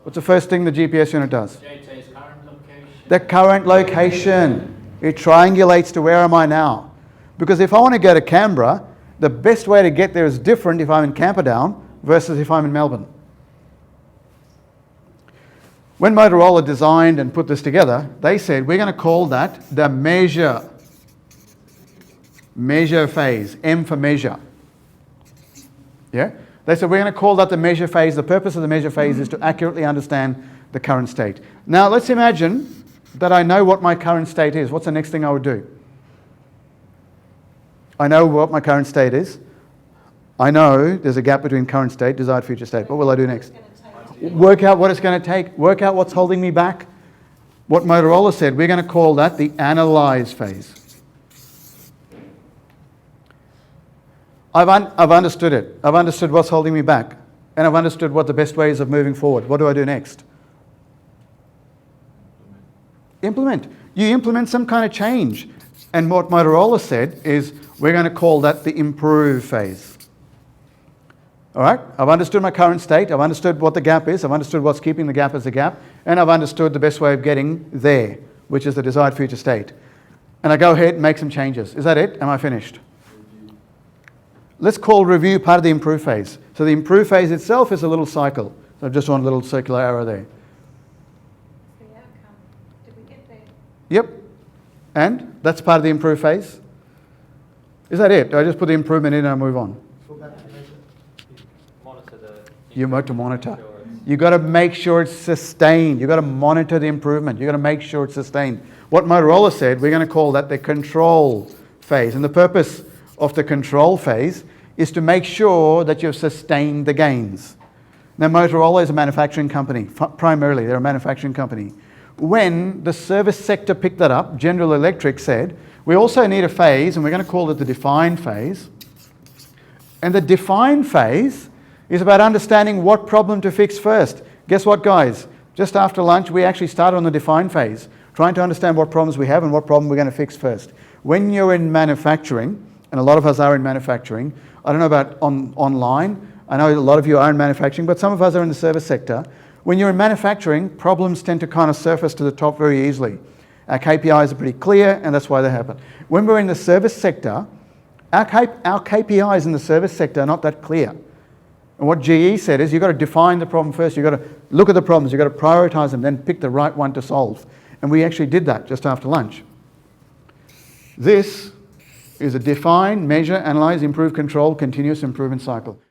What's the first thing the GPS unit does? JT's current location. The current location. It triangulates to where am I now. Because if I want to go to Canberra, the best way to get there is different if I'm in Camperdown versus if I'm in Melbourne. When Motorola designed and put this together, they said we're going to call that the measure phase, M for measure. Yeah? They said we're going to call that the measure phase. The purpose of the measure phase is to accurately understand the current state. Now let's imagine that I know what my current state is. What's the next thing I would do? I know what my current state is. I know there's a gap between current state, desired future state. What will I do next? Work out what it's going to take. Work out what's holding me back. What Motorola said, we're going to call that the Analyse phase. I've understood it. I've understood what's holding me back. And I've understood what the best ways of moving forward. What do I do next? Implement. You implement some kind of change. And what Motorola said is, we're going to call that the improve phase. All right? I've understood my current state. I've understood what the gap is. I've understood what's keeping the gap as a gap. And I've understood the best way of getting there, which is the desired future state. And I go ahead and make some changes. Is that it? Am I finished? Let's call review part of the improve phase. So the improve phase itself is a little cycle. So I've just drawn a little circular arrow there. The outcome. Did we get there? Yep. And that's part of the improve phase. Is that it? Do I just put the improvement in and I move on? You want to monitor. You've got to make sure it's sustained. You've got to monitor the improvement. You've got to make sure it's sustained. What Motorola said, we're going to call that the control phase. And the purpose of the control phase is to make sure that you've sustained the gains. Now, Motorola is a manufacturing company. Primarily, they're a manufacturing company. When the service sector picked that up, General Electric said, we also need a phase, and we're going to call it the define phase. And the define phase is about understanding what problem to fix first. Guess what, guys? Just after lunch, we actually started on the define phase, trying to understand what problems we have and what problem we're going to fix first. When you're in manufacturing, and a lot of us are in manufacturing, I don't know about online, I know a lot of you are in manufacturing, but some of us are in the service sector. When you're in manufacturing, problems tend to kind of surface to the top very easily. Our KPIs are pretty clear, and that's why they happen. When we're in the service sector, our KPIs in the service sector are not that clear. And what GE said is you've got to define the problem first, you've got to look at the problems, you've got to prioritize them, then pick the right one to solve. And we actually did that just after lunch. This is a define, measure, analyze, improve, control, continuous improvement cycle.